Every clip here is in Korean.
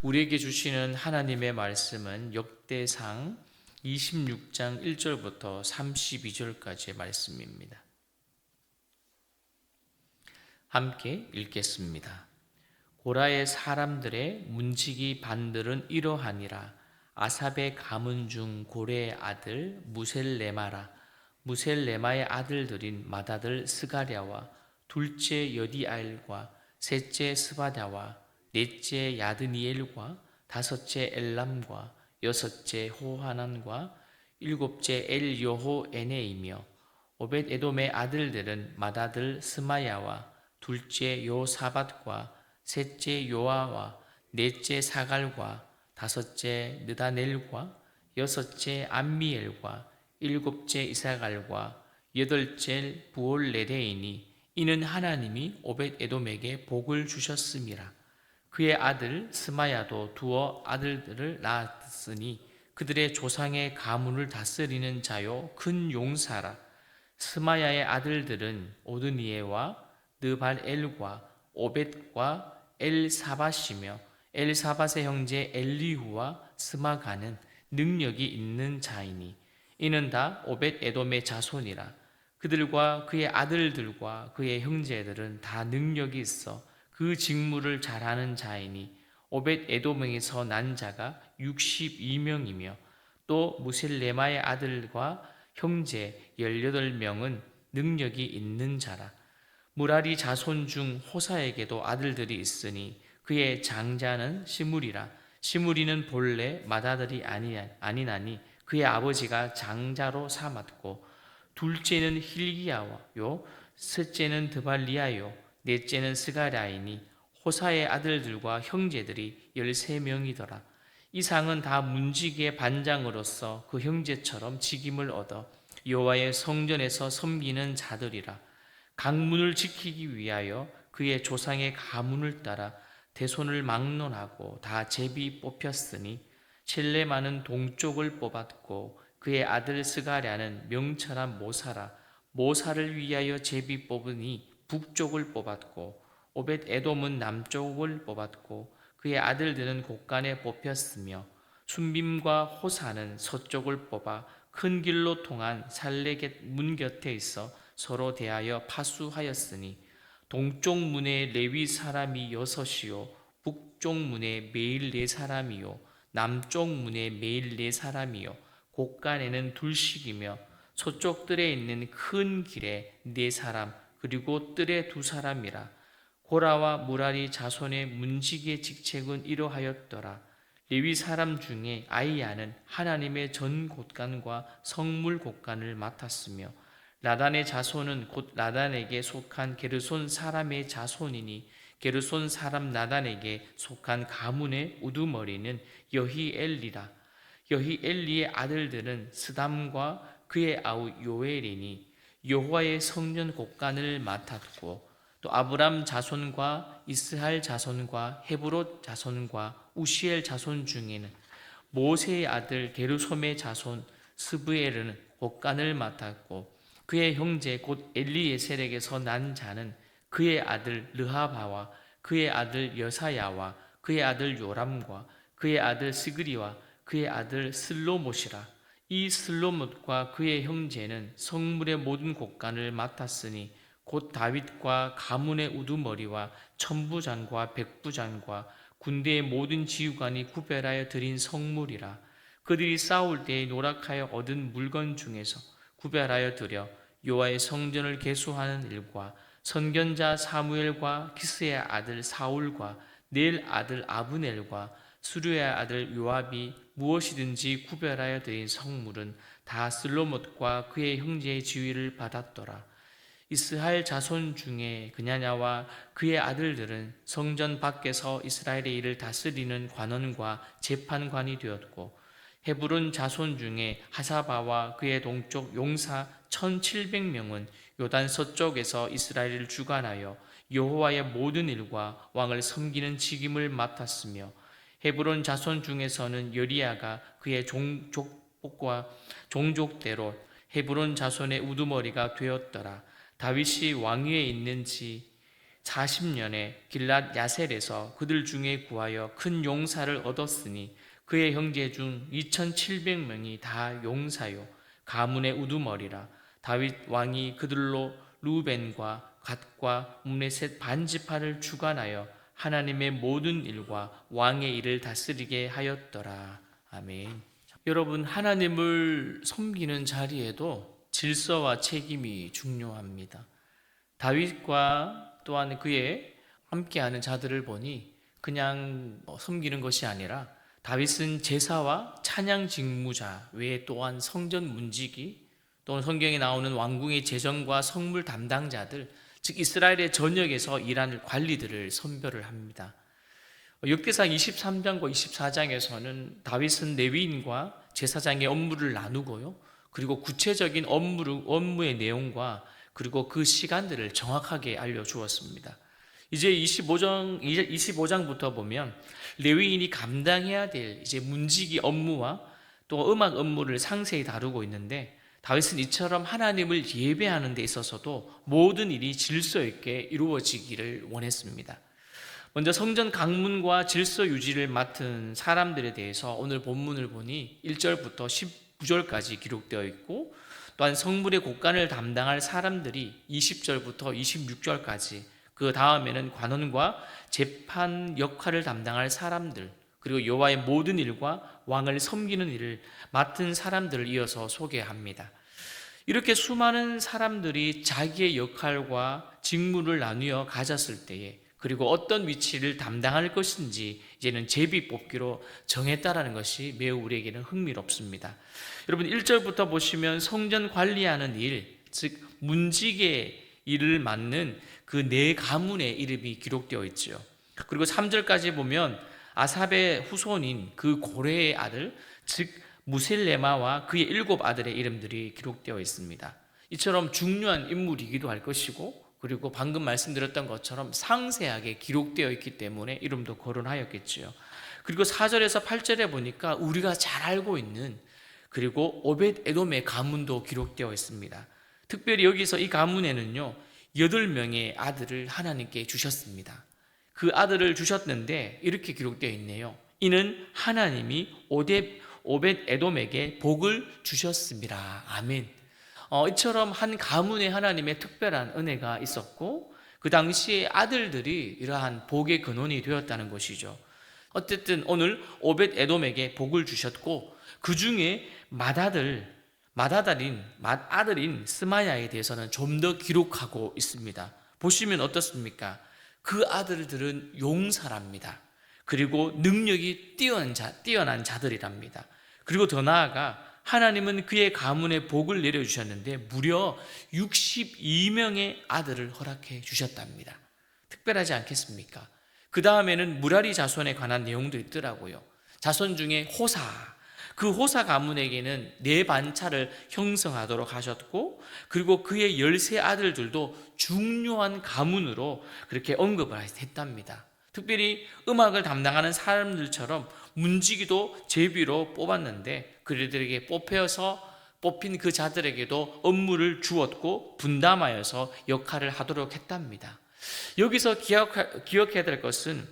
우리에게 주시는 하나님의 말씀은 역대상 26장 1절부터 32절까지의 말씀입니다. 함께 읽겠습니다. 고라의 사람들의 문지기 반들은 이러하니라. 아삽의 가문 중 고레의 아들 무셀레마의 아들들인 맏아들 스가랴와 둘째 여디아엘과 셋째 스바랴와 넷째 야드니엘과 다섯째 엘람과 여섯째 호하난과 일곱째 엘여호에네이며 오벳에돔의 아들들은 맏아들 스마야와 둘째 요사밧과 셋째 요아와 넷째 사갈과 다섯째 느다넬과 여섯째 암미엘과 일곱째 이사갈과 여덟째 부올레데이니 이는 하나님이 오벳에돔에게 복을 주셨음이라. 그의 아들 스마야도 두어 아들들을 낳았으니 그들의 조상의 가문을 다스리는 자요 큰 용사라. 스마야의 아들들은 오드니에와 느발엘과 오벳과 엘사밧이며 엘사밧의 형제 엘리후와 스마가는 능력이 있는 자이니 이는 다 오벳에돔의 자손이라. 그들과 그의 아들들과 그의 형제들은 다 능력이 있어 그 직무를 잘하는 자이니 오벳에돔에서 난 자가 62명이며 또 무셀레마의 아들과 형제 18명은 능력이 있는 자라. 무라리 자손 중 호사에게도 아들들이 있으니 그의 장자는 시므리라. 시므리는 본래 맏아들이 아니나니 그의 아버지가 장자로 삼았고 둘째는 힐기야요 셋째는 드발리아요 넷째는 스가랴이니 호사의 아들들과 형제들이 13명이더라. 이 상은 다 문지기의 반장으로서 그 형제처럼 직임을 얻어 여호와의 성전에서 섬기는 자들이라. 강문을 지키기 위하여 그의 조상의 가문을 따라 대손을 막론하고 다 제비 뽑혔으니 첼레마는 동쪽을 뽑았고 그의 아들 스가랴는 명철한 모사를 위하여 제비 뽑으니 북쪽을 뽑았고 오벳에돔은 남쪽을 뽑았고 그의 아들들은 곳간에 뽑혔으며 순빔과 호사는 서쪽을 뽑아 큰 길로 통한 살레겟 문 곁에 있어 서로 대하여 파수하였으니 동쪽 문에 레위 사람이 6이요 북쪽 문에 매일 4사람이요 남쪽 문에 매일 4사람이요 곳간에는 둘씩이며 서쪽 뜰에 있는 큰 길에 4사람 그리고 뜰에 2사람이라. 고라와 무라리 자손의 문지기의 직책은 이러하였더라. 레위 사람 중에 아이야는 하나님의 전 곳간과 성물 곳간을 맡았으며 라단의 자손은 곧 라단에게 속한 게르손 사람의 자손이니 게르손 사람 라단에게 속한 가문의 우두머리는 여히엘리라. 여히엘리의 아들들은 스담과 그의 아우 요엘이니 여호와의 성전 곳간을 맡았고 또 아브람 자손과 이스할 자손과 헤브롯 자손과 우시엘 자손 중에는 모세의 아들 게르솜의 자손 스브엘은 곳간을 맡았고 그의 형제 곧 엘리에셀에게서 난 자는 그의 아들 르하바와 그의 아들 여사야와 그의 아들 요람과 그의 아들 스그리와 그의 아들 슬로못이라. 이 슬로못과 그의 형제는 성물의 모든 곳간을 맡았으니 곧 다윗과 가문의 우두머리와 천부장과 백부장과 군대의 모든 지휘관이 구별하여 드린 성물이라. 그들이 싸울 때에 노력하여 얻은 물건 중에서 구별하여 드려 여호와의 성전을 계수하는 일과 선견자 사무엘과 기스의 아들 사울과 넬 아들 아브넬과 수르의 아들 요압이 무엇이든지 구별하여 드린 성물은 다 슬로못과 그의 형제의 지위를 받았더라. 이스라엘 자손 중에 그냐냐와 그의 아들들은 성전 밖에서 이스라엘의 일을 다스리는 관원과 재판관이 되었고 헤브론 자손 중에 하사바와 그의 동쪽 용사 1700명은 요단 서쪽에서 이스라엘을 주관하여 여호와의 모든 일과 왕을 섬기는 직임을 맡았으며 헤브론 자손 중에서는 여리야가 그의 종족과 종족대로 헤브론 자손의 우두머리가 되었더라. 다윗이 왕위에 있는 지 40년에 길랏 야셀에서 그들 중에 구하여 큰 용사를 얻었으니 그의 형제 중 2,700명이 다 용사요 가문의 우두머리라. 다윗 왕이 그들로 루벤과 갓과 문레셋 반지파를 주관하여 하나님의 모든 일과 왕의 일을 다스리게 하였더라. 아멘. 여러분, 하나님을 섬기는 자리에도 질서와 책임이 중요합니다. 다윗과 또한 그의 함께하는 자들을 보니 그냥 섬기는 것이 아니라 다윗은 제사와 찬양 직무자 외에 또한 성전 문지기 또는 성경에 나오는 왕궁의 재정과 성물 담당자들, 즉 이스라엘의 전역에서 일하는 관리들을 선별을 합니다. 역대상 23장과 24장에서는 다윗은 레위인과 제사장의 업무를 나누고요, 그리고 구체적인 업무의 내용과 그리고 그 시간들을 정확하게 알려주었습니다. 이제 25장부터 보면 레위인이 감당해야 될 이제 문지기 업무와 또 음악 업무를 상세히 다루고 있는데, 다윗은 이처럼 하나님을 예배하는 데 있어서도 모든 일이 질서 있게 이루어지기를 원했습니다. 먼저 성전 강문과 질서 유지를 맡은 사람들에 대해서 오늘 본문을 보니 1절부터 19절까지 기록되어 있고, 또한 성물의 곡간을 담당할 사람들이 20절부터 26절까지, 그 다음에는 관원과 재판 역할을 담당할 사람들, 그리고 여호와의 모든 일과 왕을 섬기는 일을 맡은 사람들을 이어서 소개합니다. 이렇게 수많은 사람들이 자기의 역할과 직무를 나누어 가졌을 때에, 그리고 어떤 위치를 담당할 것인지 이제는 제비 뽑기로 정했다라는 것이 매우 우리에게는 흥미롭습니다. 여러분, 1절부터 보시면 성전 관리하는 일, 즉 문지기의 일을 맡는 그 네 가문의 이름이 기록되어 있죠. 그리고 3절까지 보면 아삽의 후손인 그 고레의 아들, 즉 무셀레마와 그의 7 아들의 이름들이 기록되어 있습니다. 이처럼 중요한 인물이기도 할 것이고, 그리고 방금 말씀드렸던 것처럼 상세하게 기록되어 있기 때문에 이름도 거론하였겠지요. 그리고 4절에서 8절에 보니까 우리가 잘 알고 있는, 그리고 오벳 에돔의 가문도 기록되어 있습니다. 특별히 여기서 이 가문에는요 8명의 아들을 하나님께 주셨습니다. 그 아들을 주셨는데 이렇게 기록되어 있네요. 이는 하나님이 오벳 에돔에게 복을 주셨습니다. 아멘. 이처럼 한 가문에 하나님의 특별한 은혜가 있었고, 그 당시에 아들들이 이러한 복의 근원이 되었다는 것이죠. 어쨌든 오늘 오벳 에돔에게 복을 주셨고, 그 중에 맏아들인 스마야에 대해서는 좀 더 기록하고 있습니다. 보시면 어떻습니까? 그 아들들은 용사랍니다. 그리고 능력이 뛰어난 자들이랍니다. 그리고 더 나아가 하나님은 그의 가문에 복을 내려주셨는데 무려 62명의 아들을 허락해 주셨답니다. 특별하지 않겠습니까? 그 다음에는 무라리 자손에 관한 내용도 있더라고요. 자손 중에 그 호사 가문에게는 4반차를 형성하도록 하셨고, 그리고 그의 13 아들들도 중요한 가문으로 그렇게 언급을 했답니다. 특별히 음악을 담당하는 사람들처럼 문지기도 제비로 뽑았는데, 그들에게 뽑힌 그 자들에게도 업무를 주었고 분담하여서 역할을 하도록 했답니다. 여기서 기억해야 될 것은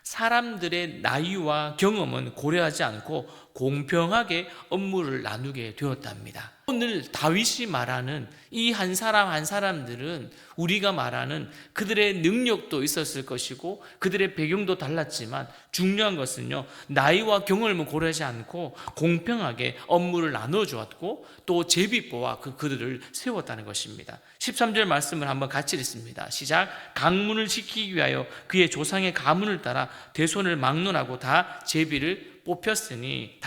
사람들의 나이와 경험은 고려하지 않고 공평하게 업무를 나누게 되었답니다. 오늘 다윗이 말하는 이 한 사람 한 사람들은 우리가 말하는 그들의 능력도 있었을 것이고 그들의 배경도 달랐지만, 중요한 것은요 나이와 경험을 고려하지 않고 공평하게 업무를 나눠 주었고 또 제비보와 그들을 세웠다는 것입니다. 13절 말씀을 한번 같이 읽습니다. 시작. 강문을 지키기 위하여 그의 조상의 가문을 따라 대손을 막론하고 다 제비 뽑혔으니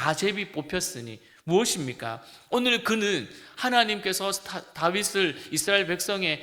무엇입니까? 오늘 그는 하나님께서 다윗을 이스라엘 백성의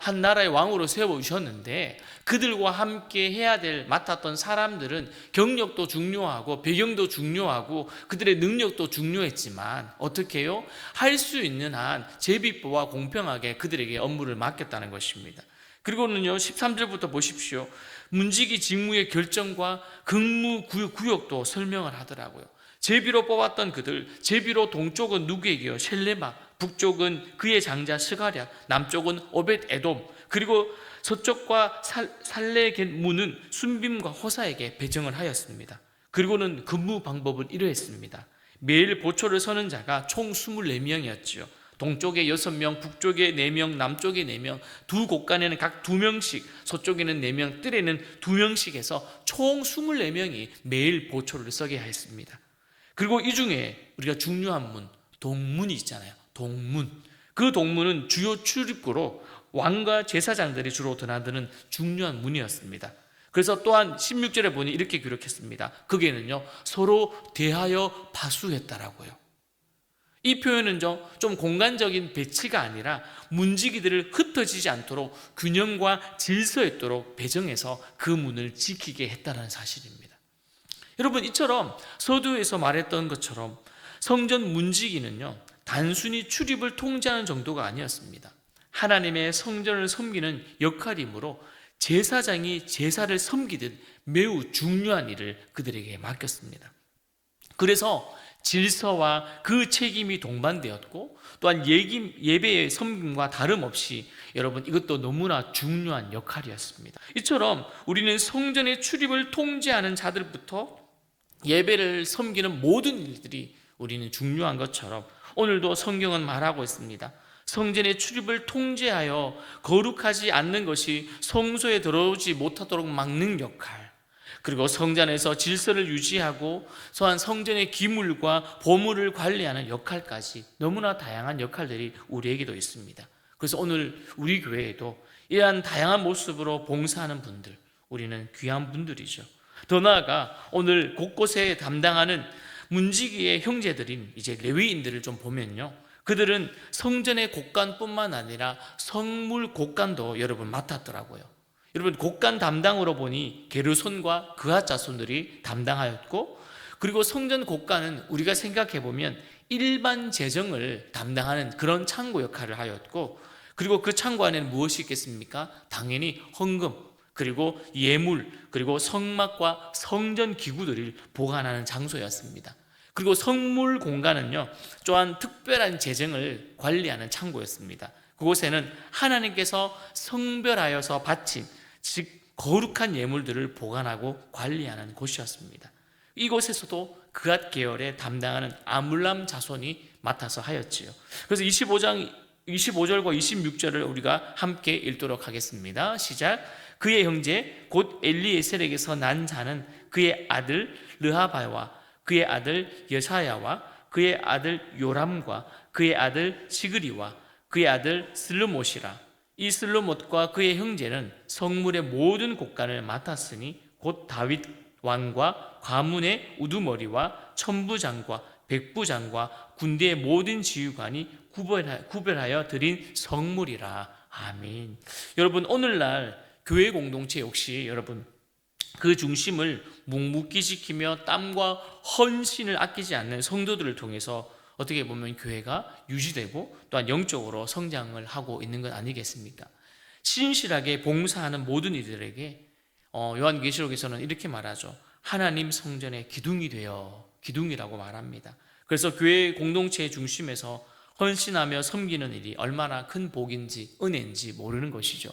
한 나라의 왕으로 세워주셨는데, 그들과 함께 맡았던 사람들은 경력도 중요하고 배경도 중요하고 그들의 능력도 중요했지만 어떻게 해요? 할 수 있는 한 제비보와 공평하게 그들에게 업무를 맡겼다는 것입니다. 그리고는요 13절부터 보십시오. 문지기 직무의 결정과 근무 구역도 설명을 하더라고요. 제비로 뽑았던 그들, 제비로 동쪽은 누구에게요? 셀레마, 북쪽은 그의 장자 스가랴, 남쪽은 오벳 에돔, 그리고 서쪽과 살레 문은 순빔과 호사에게 배정을 하였습니다. 그리고는 근무 방법은 이러했습니다. 매일 보초를 서는 자가 총 24명이었지요. 동쪽에 6명, 북쪽에 4명, 남쪽에 4명, 두 곳간에는 각 2명씩, 서쪽에는 4명, 뜰에는 2명씩 해서 총 24명이 매일 보초를 서게 하였습니다. 그리고 이 중에 우리가 중요한 문, 동문이 있잖아요. 동문. 그 동문은 주요 출입구로 왕과 제사장들이 주로 드나드는 중요한 문이었습니다. 그래서 또한 16절에 보니 이렇게 기록했습니다. 거기에는요, 서로 대하여 파수했다라고요. 이 표현은 좀 공간적인 배치가 아니라 문지기들을 흩어지지 않도록 균형과 질서 있도록 배정해서 그 문을 지키게 했다는 사실입니다. 여러분, 이처럼 서두에서 말했던 것처럼 성전 문지기는요, 단순히 출입을 통제하는 정도가 아니었습니다. 하나님의 성전을 섬기는 역할이므로 제사장이 제사를 섬기듯 매우 중요한 일을 그들에게 맡겼습니다. 그래서 질서와 그 책임이 동반되었고, 또한 예배의 섬김과 다름없이 여러분, 이것도 너무나 중요한 역할이었습니다. 이처럼 우리는 성전의 출입을 통제하는 자들부터 예배를 섬기는 모든 일들이 우리는 중요한 것처럼 오늘도 성경은 말하고 있습니다. 성전의 출입을 통제하여 거룩하지 않는 것이 성소에 들어오지 못하도록 막는 역할, 그리고 성전에서 질서를 유지하고 또한 성전의 기물과 보물을 관리하는 역할까지 너무나 다양한 역할들이 우리에게도 있습니다. 그래서 오늘 우리 교회에도 이러한 다양한 모습으로 봉사하는 분들, 우리는 귀한 분들이죠. 더 나아가 오늘 곳곳에 담당하는 문지기의 형제들인 이제 레위인들을 좀 보면요, 그들은 성전의 곳간뿐만 아니라 성물 곳간도 여러분 맡았더라고요. 여러분, 곳간 담당으로 보니 게르손과 그앗 자손들이 담당하였고, 그리고 성전 곳간은 우리가 생각해 보면 일반 재정을 담당하는 그런 창고 역할을 하였고, 그리고 그 창고 안에는 무엇이 있겠습니까? 당연히 헌금, 그리고 예물, 그리고 성막과 성전 기구들을 보관하는 장소였습니다. 그리고 성물 공간은요, 또한 특별한 재정을 관리하는 창고였습니다. 그곳에는 하나님께서 성별하여서 바친, 즉 거룩한 예물들을 보관하고 관리하는 곳이었습니다. 이곳에서도 그앗 계열에 담당하는 아물람 자손이 맡아서 하였지요. 그래서 25절과 26절을 우리가 함께 읽도록 하겠습니다. 시작. 그의 형제 곧 엘리에셀에게서 난 자는 그의 아들 르하바와 그의 아들 여사야와 그의 아들 요람과 그의 아들 시그리와 그의 아들 슬르못이라. 이 슬르못과 그의 형제는 성물의 모든 곳간을 맡았으니 곧 다윗 왕과 과문의 우두머리와 천부장과 백부장과 군대의 모든 지휘관이 구별하여 드린 성물이라. 아멘. 여러분, 오늘날 교회 공동체 역시 여러분 그 중심을 묵묵히 지키며 땀과 헌신을 아끼지 않는 성도들을 통해서 어떻게 보면 교회가 유지되고 또한 영적으로 성장을 하고 있는 것 아니겠습니까? 신실하게 봉사하는 모든 이들에게 요한계시록에서는 이렇게 말하죠. 하나님 성전의 기둥이 되어, 기둥이라고 말합니다. 그래서 교회 공동체의 중심에서 헌신하며 섬기는 일이 얼마나 큰 복인지 은혜인지 모르는 것이죠.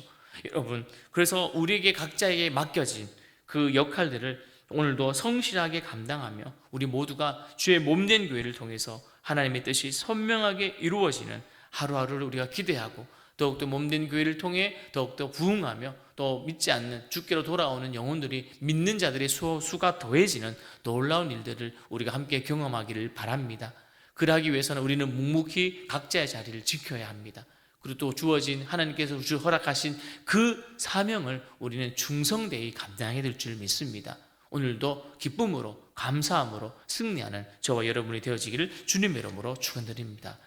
여러분, 그래서 우리에게 각자에게 맡겨진 그 역할들을 오늘도 성실하게 감당하며 우리 모두가 주의 몸된 교회를 통해서 하나님의 뜻이 선명하게 이루어지는 하루하루를 우리가 기대하고, 더욱더 몸된 교회를 통해 더욱더 부흥하며 또 믿지 않는 주께로 돌아오는 영혼들이 믿는 자들의 수가 더해지는 놀라운 일들을 우리가 함께 경험하기를 바랍니다. 그러하기 위해서는 우리는 묵묵히 각자의 자리를 지켜야 합니다. 그리고 또 주어진 하나님께서 허락하신 그 사명을 우리는 충성되이 감당해야 될 줄 믿습니다. 오늘도 기쁨으로 감사함으로 승리하는 저와 여러분이 되어지기를 주님의 이름으로 축원드립니다.